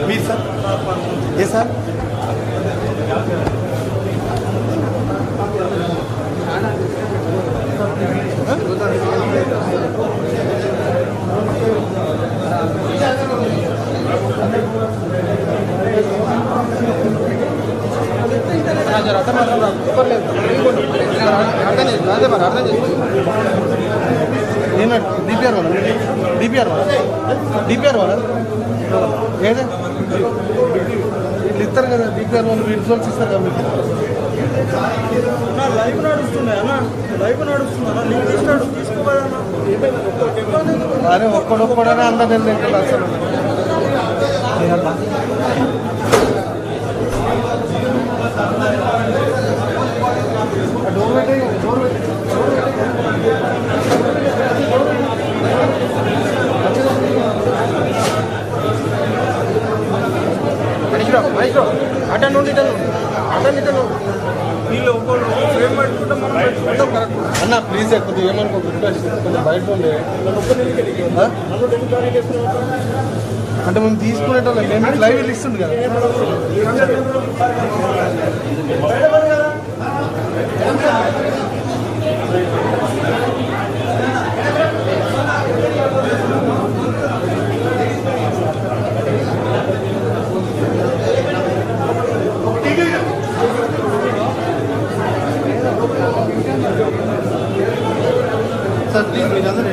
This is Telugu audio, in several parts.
మీరు సార్ ఏ సార్ డిపిఆర్ వాళ్ళ ఏదే వీళ్ళు ఇస్తారు కదా డిపిఆర్ వాళ్ళు రిజల్ట్స్ ఇస్తారు కదా మీకు లైవ్ నడుస్తున్నాయి అన్న లైవ్ నడుస్తున్నా లింక్ ఇస్తాడు తీసుకోవాలన్నా అరే ఒక్కడొక్కడనే అందరు నేను అసలు అటెండ్ ఉండి వీళ్ళు ఒక్కళ్ళు ఫ్రేమ్ పెట్టుకుంటే మనం పెట్టుకుంటాం కరెక్ట్ అన్న ప్లీజ్ కొద్దిగా ఏమనుకో కొంచెం బయట ఉండే అంటే మేము తీసుకునేటోళ్ళం మేము లైవ్ ఇస్తుంది కదా సార్ ప్లీజ్ మీరు అందరూ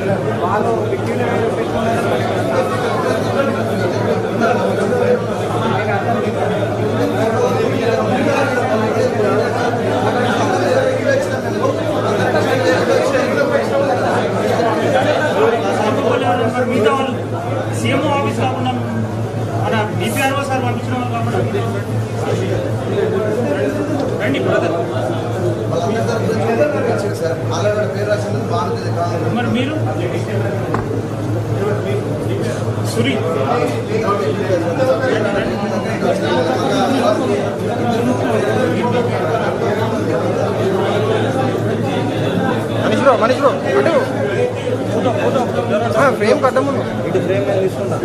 మిగతా వాళ్ళు సీఎంఓ ఆఫీస్ కాకుండా మన డిపిఆర్ఓ సార్ పంపించిన వాళ్ళు కాకుండా రండి బ్రదర్ మరి మీరు సురి మనీష్లో ఫ్రేమ్ కట్టము ఇటు ఫ్రేమ్ తీసుకుంటా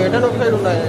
ఎటన్ ఒక సైడ్ ఉన్నాయి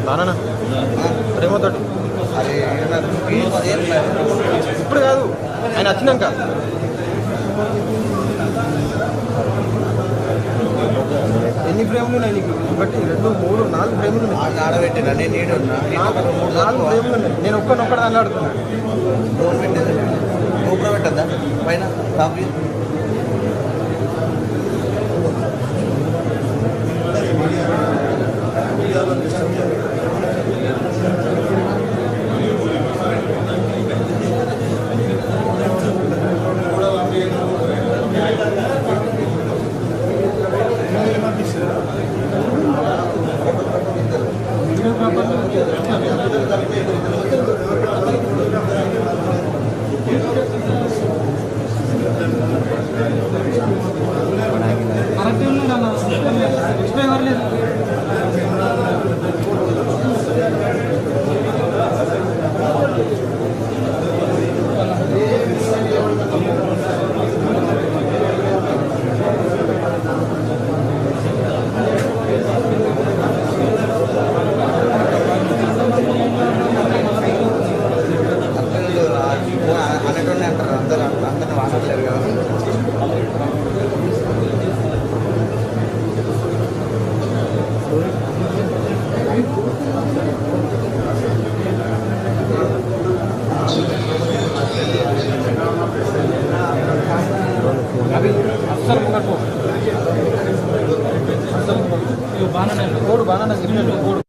బానా ప్రేమతో ఇప్పుడు కాదు ఆయన వచ్చినాక ఎన్ని ఫ్రేములు ఉన్నాయి నీకు? 1 2 3 4 ఫ్రేములు ఉన్నాయి. ఆడబెట్టినా నేను ఈడు ఉన్నా. 4 ఫ్రేములు ఉన్నాయి. నేను ఒక్కడొక్కడు దాన్ని ఆడుతున్నా. ఫోన్ పెట్టేది గోపురం పెట్టద్దా పైన కాపీ అనేటోనే అంటారు అందరిని వాడట్లేరు కదా బాగా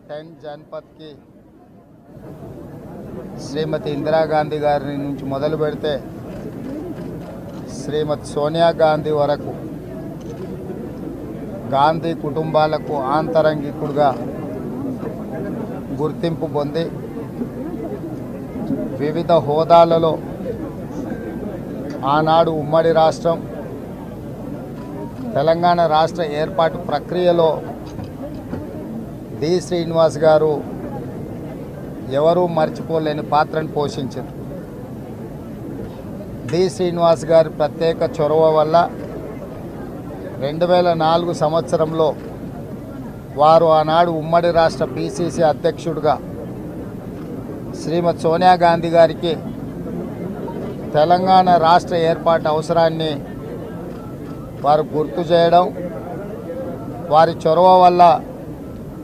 10 जनपद की శ్రీమతి ఇందిరాగాంధీ గారి నుంచి మొదలు పెడితే శ్రీమతి సోనియా గాంధీ వరకు గాంధీ కుటుంబాలకు ఆంతరంగికుడుగా గుర్తింపు పొంది వివిధ హోదాలలో ఆనాడు ఉమ్మడి రాష్ట్రం తెలంగాణ రాష్ట్ర ఏర్పాటు ప్రక్రియలో డి శ్రీనివాస్ గారు ఎవరూ మర్చిపోలేని పాత్రను పోషించారు. డి శ్రీనివాస్ గారి ప్రత్యేక చొరవ వల్ల 2004 సంవత్సరంలో వారు ఆనాడు ఉమ్మడి రాష్ట్ర పిసిసి అధ్యక్షుడిగా శ్రీమతి సోనియా గాంధీ గారికి తెలంగాణ రాష్ట్ర ఏర్పాటు అవసరాన్ని వారు గుర్తు చేయడం, వారి చొరవ వల్ల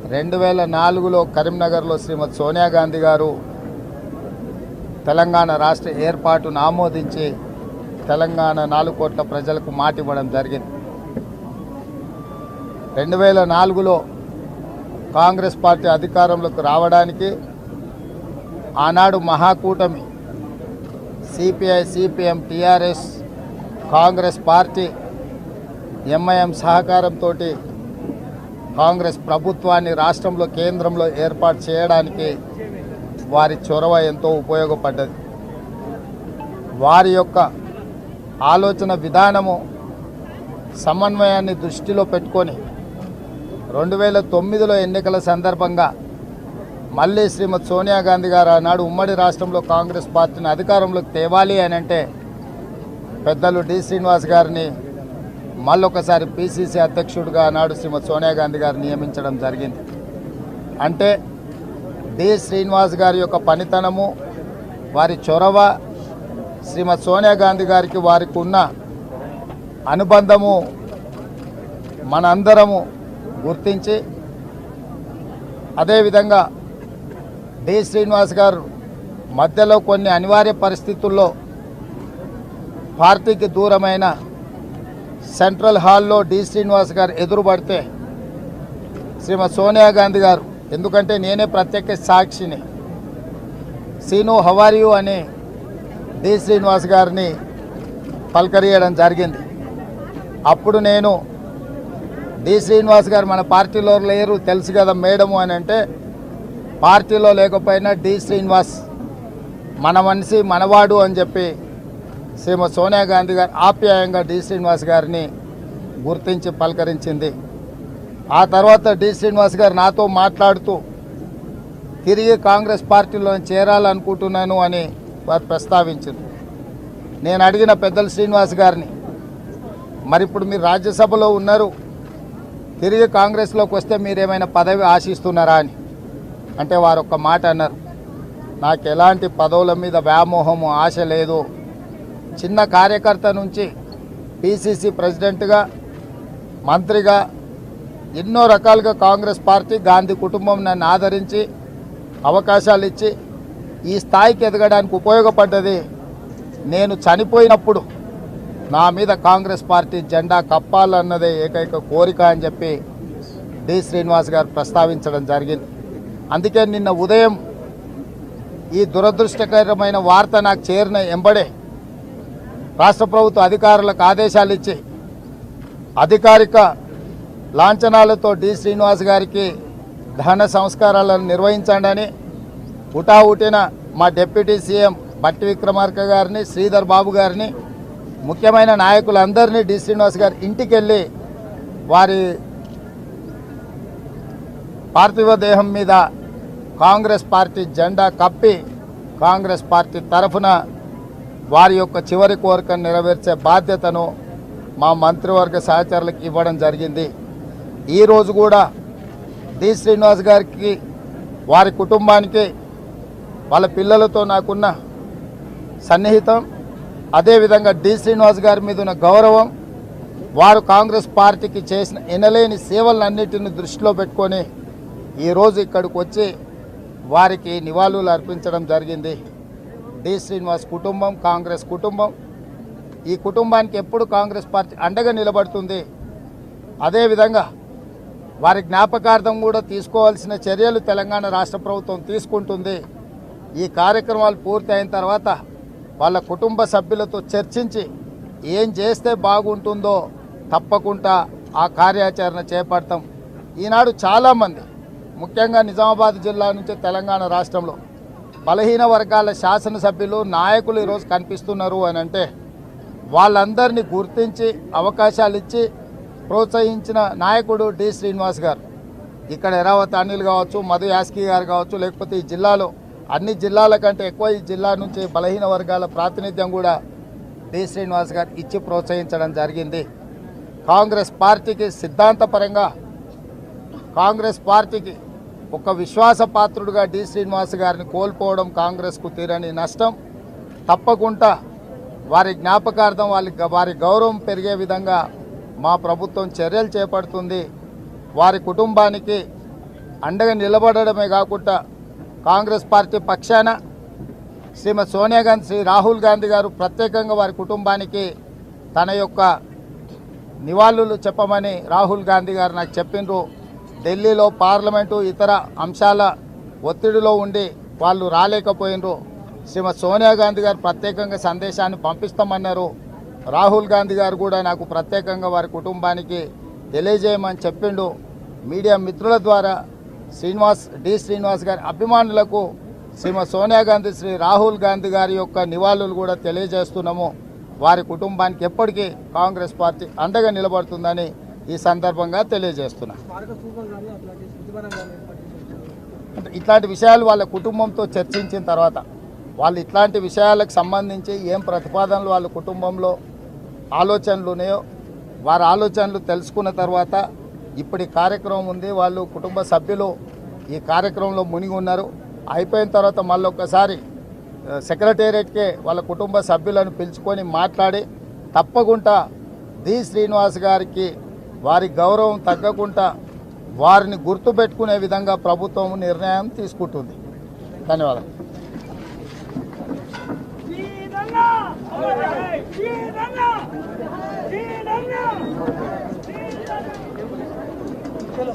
2004లో కరీంనగర్లో శ్రీమతి సోనియా గాంధీ గారు తెలంగాణ రాష్ట్ర ఏర్పాటును ఆమోదించి తెలంగాణ 4 కోట్ల ప్రజలకు మాట ఇవ్వడం జరిగింది. 2004లో కాంగ్రెస్ పార్టీ అధికారంలోకి రావడానికి ఆనాడు మహాకూటమి CPI, CPM, TRS, Congress party, MIM సహకారంతో కాంగ్రెస్ ప్రభుత్వాన్ని రాష్ట్రంలో కేంద్రంలో ఏర్పాటు చేయడానికి వారి చొరవ ఎంతో ఉపయోగపడ్డది. వారి యొక్క ఆలోచన విధానము సమన్వయాన్ని దృష్టిలో పెట్టుకొని 2009లో ఎన్నికల సందర్భంగా మళ్ళీ శ్రీమతి సోనియా గాంధీ గారు ఆనాడు ఉమ్మడి రాష్ట్రంలో కాంగ్రెస్ పార్టీని అధికారంలోకి తేవాలి అని అంటే పెద్దలు డి శ్రీనివాస్ గారిని మళ్ళొకసారి పిసిసి అధ్యక్షుడిగా ఆనాడు శ్రీమతి సోనియా గాంధీ గారు నియమించడం జరిగింది. అంటే డి శ్రీనివాస్ గారి యొక్క పనితనము, వారి చొరవ, శ్రీమతి సోనియా గాంధీ గారికి వారికి ఉన్న అనుబంధము మనందరము గుర్తించి, అదేవిధంగా డి శ్రీనివాస్ గారు మధ్యలో కొన్ని అనివార్య పరిస్థితుల్లో పార్టీకి దూరమైన సెంట్రల్ హాల్లో డి శ్రీనివాస్ గారు ఎదురుపడితే శ్రీమతి సోనియా గాంధీ గారు, ఎందుకంటే నేనే ప్రత్యక్ష సాక్షిని, సీను హవారియు అని డి శ్రీనివాస్ గారిని పలకరియడం జరిగింది. అప్పుడు నేను డి శ్రీనివాస్ గారు మన పార్టీలో లేరు తెలుసు కదా మేడము అని అంటే, పార్టీలో లేకపోయినా డి శ్రీనివాస్ మన మనిషి మనవాడు అని చెప్పి శ్రీమతి సోనియా గాంధీ గారు ఆప్యాయంగా డి శ్రీనివాస్ గారిని గుర్తించి పలకరించింది. ఆ తర్వాత డి శ్రీనివాస్ గారు నాతో మాట్లాడుతూ తిరిగి కాంగ్రెస్ పార్టీలో చేరాలనుకుంటున్నాను అని వారు ప్రస్తావించారు. నేను అడిగిన పెద్దలు శ్రీనివాస్ గారిని, మరి ఇప్పుడు మీరు రాజ్యసభలో ఉన్నారు, తిరిగి కాంగ్రెస్లోకి వస్తే మీరేమైనా పదవి ఆశిస్తున్నారా అని అంటే వారు ఒక్క మాట అన్నారు, నాకు ఎలాంటి పదవుల మీద వ్యామోహము ఆశ లేదు. చిన్న కార్యకర్త నుంచి పిసిసి ప్రెసిడెంట్గా, మంత్రిగా ఎన్నో రకాలుగా కాంగ్రెస్ పార్టీ, గాంధీ కుటుంబం నన్ను ఆదరించి అవకాశాలు ఇచ్చి ఈ స్థాయికి ఎదగడానికి ఉపయోగపడ్డది. నేను చనిపోయినప్పుడు నా మీద కాంగ్రెస్ పార్టీ జెండా కప్పాలన్నదే ఏకైక కోరిక అని చెప్పి డి శ్రీనివాస్ గారు ప్రస్తావించడం జరిగింది. అందుకే నిన్న ఉదయం ఈ దురదృష్టకరమైన వార్త నాకు చేరిన ఎంబడే రాష్ట్ర ప్రభుత్వ అధికారులకు ఆదేశాలు ఇచ్చి అధికారిక లాంఛనాలతో డి శ్రీనివాస్ గారికి దహన సంస్కారాలను నిర్వహించండి, హుటాహుటిన మా డిప్యూటీ సీఎం బట్టి విక్రమార్క గారిని, శ్రీధర్ బాబు గారిని, ముఖ్యమైన నాయకులందరినీ డి శ్రీనివాస్ గారి ఇంటికి వెళ్ళి వారి పార్థివ దేహం మీద కాంగ్రెస్ పార్టీ జెండా కప్పి కాంగ్రెస్ పార్టీ తరఫున వారి యొక్క చివరి కోరికను నెరవేర్చే బాధ్యతను మా మంత్రివర్గ సహచరులకు ఇవ్వడం జరిగింది. ఈరోజు కూడా డి శ్రీనివాస్ గారికి, వారి కుటుంబానికి, వాళ్ళ పిల్లలతో నాకున్న సన్నిహితం, అదేవిధంగా డి శ్రీనివాస్ గారి మీద ఉన్న గౌరవం, వారు కాంగ్రెస్ పార్టీకి చేసిన ఎనలేని సేవలన్నిటిని దృష్టిలో పెట్టుకొని ఈరోజు ఇక్కడికి వచ్చి వారికి నివాళులు అర్పించడం జరిగింది. డి శ్రీనివాస్ కుటుంబం, కాంగ్రెస్ కుటుంబం, ఈ కుటుంబానికి ఎప్పుడు కాంగ్రెస్ పార్టీ అండగా నిలబడుతుంది. అదేవిధంగా వారి జ్ఞాపకార్థం కూడా తీసుకోవాల్సిన చర్యలు తెలంగాణ రాష్ట్ర ప్రభుత్వం తీసుకుంటుంది. ఈ కార్యక్రమాలు పూర్తి అయిన తర్వాత వాళ్ళ కుటుంబ సభ్యులతో చర్చించి ఏం చేస్తే బాగుంటుందో తప్పకుండా ఆ కార్యాచరణ చేపడతాం. ఈనాడు చాలామంది ముఖ్యంగా నిజామాబాద్ జిల్లా నుంచి తెలంగాణ రాష్ట్రంలో బలహీన వర్గాల శాసనసభ్యులు నాయకులు ఈరోజు కనిపిస్తున్నారు అని అంటే వాళ్ళందరినీ గుర్తించి అవకాశాలు ఇచ్చి ప్రోత్సహించిన నాయకుడు డి శ్రీనివాస్ గారు. ఇక్కడ ఎరావత్ అనిల్ కావచ్చు, మధు యాస్కి గారు కావచ్చు, లేకపోతే ఈ జిల్లాలో అన్ని జిల్లాల కంటే ఎక్కువ ఈ జిల్లా నుంచి బలహీన వర్గాల ప్రాతినిధ్యం కూడా డి శ్రీనివాస్ గారు ఇచ్చి ప్రోత్సహించడం జరిగింది. కాంగ్రెస్ పార్టీకి సిద్ధాంతపరంగా కాంగ్రెస్ పార్టీకి ఒక విశ్వాసపాత్రుడుగా డి శ్రీనివాస్ గారిని కోల్పోవడం కాంగ్రెస్కు తీరని నష్టం. తప్పకుండా వారి జ్ఞాపకార్థం వారి గౌరవం పెరిగే విధంగా మా ప్రభుత్వం చర్యలు చేపడుతుంది. వారి కుటుంబానికి అండగా నిలబడడమే కాకుండా కాంగ్రెస్ పార్టీ పక్షాన శ్రీమతి సోనియా గాంధీ, శ్రీ రాహుల్ గాంధీ గారు ప్రత్యేకంగా వారి కుటుంబానికి తన యొక్క నివాళులు చెప్పమని రాహుల్ గాంధీ గారు నాకు చెప్పిండ్రు. ఢిల్లీలో పార్లమెంటు ఇతర అంశాల ఒత్తిడిలో ఉండి వాళ్ళు రాలేకపోయినరు. శ్రీమతి సోనియా గాంధీ గారు ప్రత్యేకంగా సందేశాన్ని పంపిస్తామన్నారు. రాహుల్ గాంధీ గారు కూడా నాకు ప్రత్యేకంగా వారి కుటుంబానికి తెలియజేయమని చెప్పిండు. మీడియా మిత్రుల ద్వారా డి శ్రీనివాస్ గారి అభిమానులకు శ్రీమతి సోనియా గాంధీ, శ్రీ రాహుల్ గాంధీ గారి యొక్క నివాళులు కూడా తెలియజేస్తున్నాము. వారి కుటుంబానికి ఎప్పటికీ కాంగ్రెస్ పార్టీ అండగా నిలబడుతుందని ఈ సందర్భంగా తెలియజేస్తున్నా. ఇట్లాంటి విషయాలు వాళ్ళ కుటుంబంతో చర్చించిన తర్వాత వాళ్ళు ఇట్లాంటి విషయాలకు సంబంధించి ఏం ప్రతిపాదనలు వాళ్ళ కుటుంబంలో ఆలోచనలు ఉన్నాయో వారి ఆలోచనలు తెలుసుకున్న తర్వాత ఇప్పుడు ఈ కార్యక్రమం ఉంది. వాళ్ళు కుటుంబ సభ్యులు ఈ కార్యక్రమంలో మునిగి ఉన్నారు. అయిపోయిన తర్వాత మళ్ళీ ఒక్కసారి సెక్రటేరియట్కే వాళ్ళ కుటుంబ సభ్యులను పిలుచుకొని మాట్లాడి తప్పకుండా డి శ్రీనివాస్ గారికి వారి గౌరవం తగ్గకుండా వారిని గుర్తుపెట్టుకునే విధంగా ప్రభుత్వం నిర్ణయం తీసుకుంటుంది. ధన్యవాదాలు. చలో